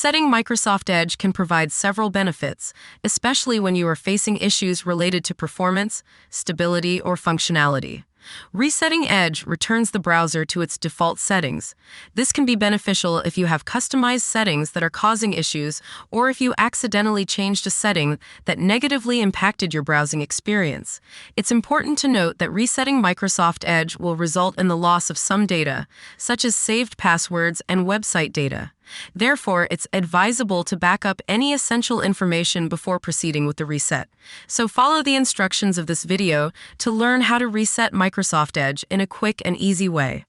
Resetting Microsoft Edge can provide several benefits, especially when you are facing issues related to performance, stability, or functionality. Resetting Edge returns the browser to its default settings. This can be beneficial if you have customized settings that are causing issues or if you accidentally changed a setting that negatively impacted your browsing experience. It's important to note that resetting Microsoft Edge will result in the loss of some data, such as saved passwords and website data. Therefore, it's advisable to back up any essential information before proceeding with the reset. So follow the instructions of this video to learn how to reset Microsoft Edge in a quick and easy way.